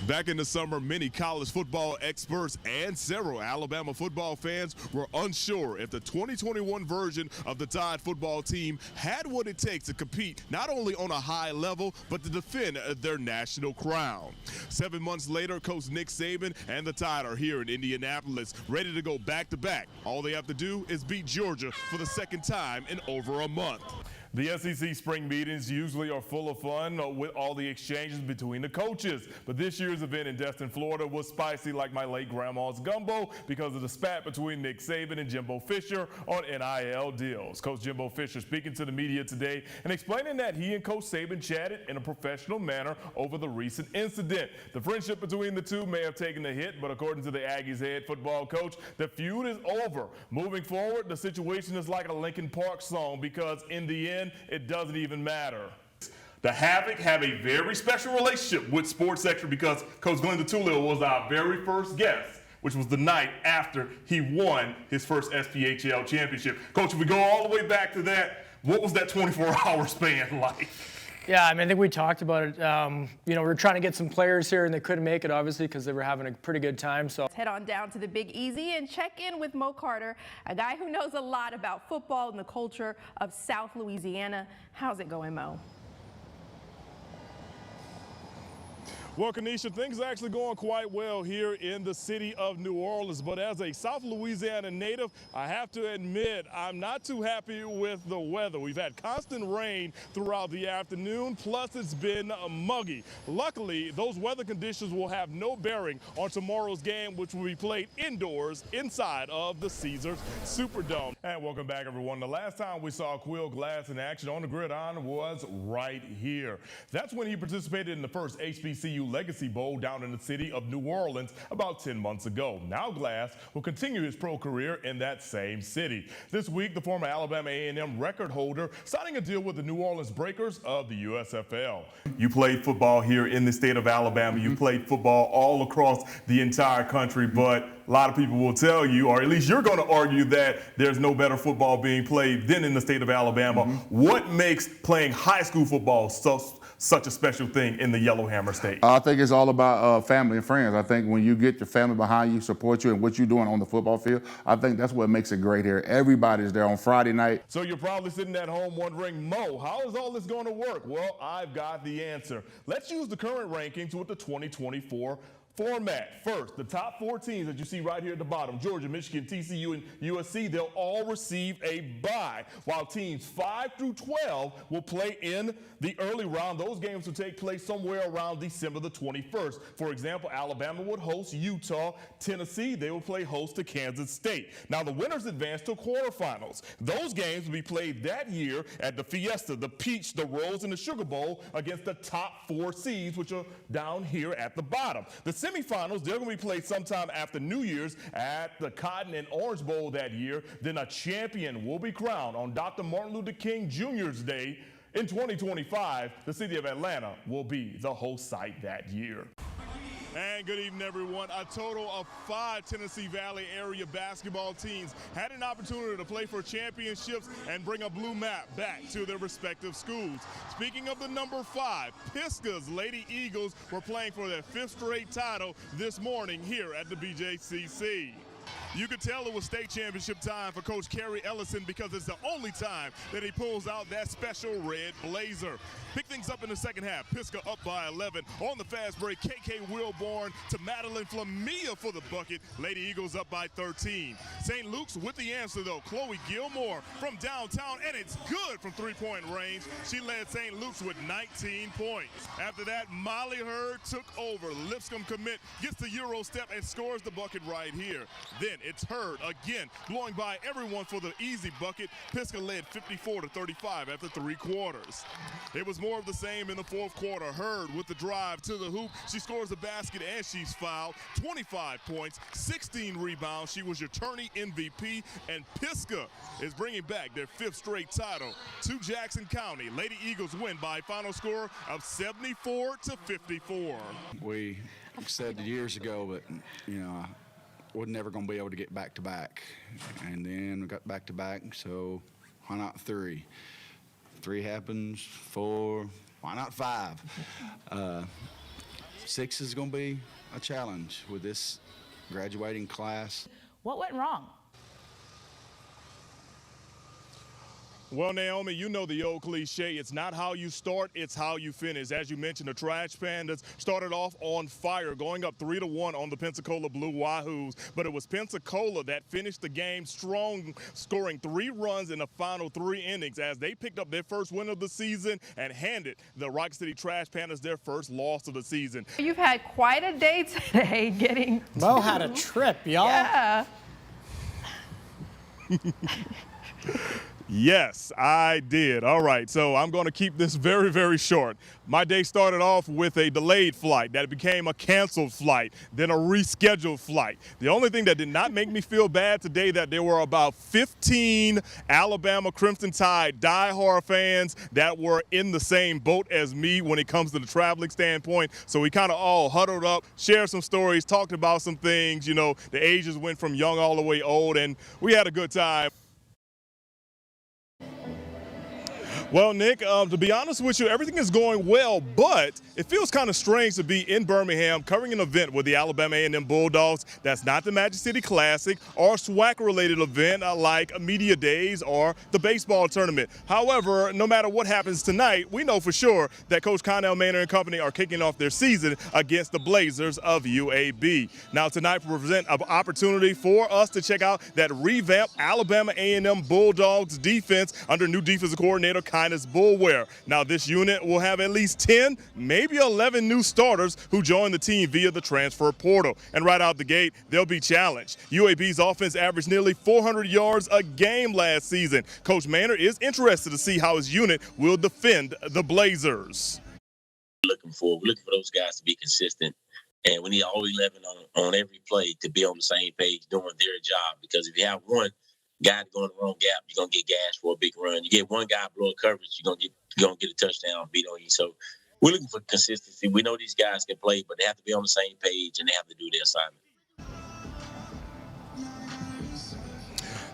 Back in the summer, many college football experts and several Alabama football fans were unsure if the 2021 version of the Tide football team had what it takes to compete not only on a high level, but to defend their national crown. 7 months later, Coach Nick Saban and the Tide are here in Indianapolis, ready to go back-to-back. All they have to do is beat Georgia for the second time in over a month. The SEC spring meetings usually are full of fun with all the exchanges between the coaches. But this year's event in Destin, Florida was spicy like my late grandma's gumbo because of the spat between Nick Saban and Jimbo Fisher on NIL deals. Coach Jimbo Fisher speaking to the media today and explaining that he and Coach Saban chatted in a professional manner over the recent incident. The friendship between the two may have taken a hit, but according to the Aggies head football coach, the feud is over. Moving forward, the situation is like a Linkin Park song because in the end, it doesn't even matter. The Havoc have a very special relationship with Sports Extra because Coach Glenn DeTulio was our very first guest, which was the night after he won his first SPHL championship. Coach, if we go all the way back to that, what was that 24-hour span like? Yeah, I mean, I think we talked about it. We were trying to get some players here, and they couldn't make it, obviously, because they were having a pretty good time. So let's head on down to the Big Easy and check in with Mo Carter, a guy who knows a lot about football and the culture of South Louisiana. How's it going, Mo? Well, Kanisha, things are actually going quite well here in the city of New Orleans. But as a South Louisiana native, I have to admit I'm not too happy with the weather. We've had constant rain throughout the afternoon, plus it's been muggy. Luckily, those weather conditions will have no bearing on tomorrow's game, which will be played indoors inside of the Caesars Superdome. And welcome back, everyone. The last time we saw Quill Glass in action on the gridiron was right here. That's when he participated in the first HBCU Legacy Bowl down in the city of New Orleans about 10 months ago. Now Glass will continue his pro career in that same city. This week, the former Alabama A&M record holder signing a deal with the New Orleans Breakers of the USFL. You played football here in the state of Alabama. You played football all across the entire country, but a lot of people will tell you, or at least you're going to argue, that there's no better football being played than in the state of Alabama. What makes playing high school football such a special thing in the Yellowhammer State? I think it's all about family and friends. I think when you get your family behind you, support you, and what you're doing on the football field, I think that's what makes it great here. Everybody's there on Friday night. So you're probably sitting at home wondering, Mo, how is all this going to work? Well, I've got the answer. Let's use the current rankings with the 2024 format. First, the top 4 teams that you see right here at the bottom, Georgia, Michigan, TCU, and USC, they'll all receive a bye, while teams 5 through 12 will play in the early round. Those games will take place somewhere around December the 21st. For example, Alabama would host Utah. Tennessee, they will play host to Kansas State. Now, the winners advance to quarterfinals. Those games will be played that year at the Fiesta, the Peach, the Rose, and the Sugar Bowl against the top 4 seeds, which are down here at the bottom. The semifinals, they're going to be played sometime after New Year's at the Cotton and Orange Bowl that year. Then a champion will be crowned on Dr. Martin Luther King Jr.'s Day. In 2025, the city of Atlanta will be the host site that year. And good evening, everyone. A total of 5 Tennessee Valley area basketball teams had an opportunity to play for championships and bring a blue map back to their respective schools. Speaking of the number 5, Pisgah's Lady Eagles were playing for their 5th straight title this morning here at the BJCC. You could tell it was state championship time for Coach Kerry Ellison because it's the only time that he pulls out that special red blazer. Pick things up in the second half. Pisgah up by 11. On the fast break, KK Wilborn to Madeline Flamia for the bucket. Lady Eagles up by 13. St. Luke's with the answer, though. Chloe Gilmore from downtown, and it's good from three-point range. She led St. Luke's with 19 points. After that, Molly Hurd took over. Lipscomb commit gets the Euro step and scores the bucket right here. Then it's Hurd again, blowing by everyone for the easy bucket. Pisgah led 54-35 after 3 quarters. It was more of the same in the 4th quarter. Hurd with the drive to the hoop. She scores the basket and she's fouled. 25 points, 16 rebounds. She was your tourney MVP, and Pisgah is bringing back their 5th straight title to Jackson County. Lady Eagles win by a final score of 74-54. We said years ago, but we're never going to be able to get back-to-back. And then we got back-to-back, so why not 3? 3 happens, 4, why not 5? 6 is going to be a challenge with this graduating class. What went wrong? Well, Naomi, you know the old cliche, it's not how you start, it's how you finish. As you mentioned, the Trash Pandas started off on fire, going up 3-1 on the Pensacola Blue Wahoos. But it was Pensacola that finished the game strong, scoring 3 runs in the final 3 innings as they picked up their first win of the season and handed the Rock City Trash Pandas their first loss of the season. You've had quite a day today getting Mo had a trip, y'all. Yeah. Yes, I did. All right, so I'm going to keep this very, very short. My day started off with a delayed flight that became a canceled flight, then a rescheduled flight. The only thing that did not make me feel bad today that there were about 15 Alabama Crimson Tide diehard fans that were in the same boat as me when it comes to the traveling standpoint. So we kind of all huddled up, shared some stories, talked about some things. You know, the ages went from young all the way old, and we had a good time. Well, Nick, to be honest with you, everything is going well, but it feels kind of strange to be in Birmingham covering an event with the Alabama A&M Bulldogs that's not the Magic City Classic or a SWAC-related event like Media Days or the baseball tournament. However, no matter what happens tonight, we know for sure that Coach Connell Manor and company are kicking off their season against the Blazers of UAB. Now, tonight will present an opportunity for us to check out that revamped Alabama A&M Bulldogs defense under new defensive coordinator Kindness Bullware. Now, this unit will have at least 10, maybe 11 new starters who join the team via the transfer portal. And right out the gate, they'll be challenged. UAB's offense averaged nearly 400 yards a game last season. Coach Manor is interested to see how his unit will defend the Blazers. We're looking for those guys to be consistent. And we need all 11 on every play to be on the same page doing their job. Because if you have one guy to go in the wrong gap, you're gonna get gashed for a big run. You get one guy blow coverage, you're gonna get a touchdown beat on you. So we're looking for consistency. We know these guys can play, but they have to be on the same page and they have to do their assignment.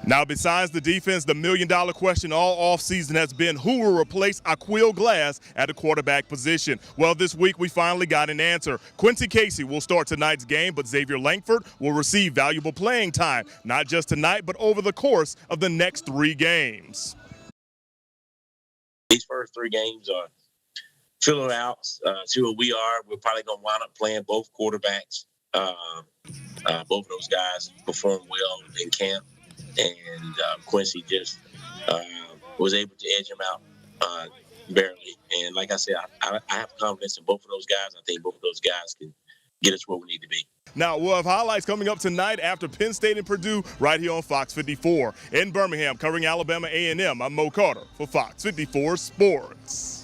Now, besides the defense, the million-dollar question all offseason has been who will replace Aquill Glass at the quarterback position. Well, this week we finally got an answer. Quincy Casey will start tonight's game, but Xavier Langford will receive valuable playing time, not just tonight, but over the course of the next 3 games. These first 3 games are filling out, see what we are. We're probably going to wind up playing both quarterbacks. Both of those guys performed well in camp. And Quincy just was able to edge him out barely. And like I said, I have confidence in both of those guys. I think both of those guys can get us where we need to be. Now, we'll have highlights coming up tonight after Penn State and Purdue right here on Fox 54. In Birmingham, covering Alabama A&M, I'm Mo Carter for Fox 54 Sports.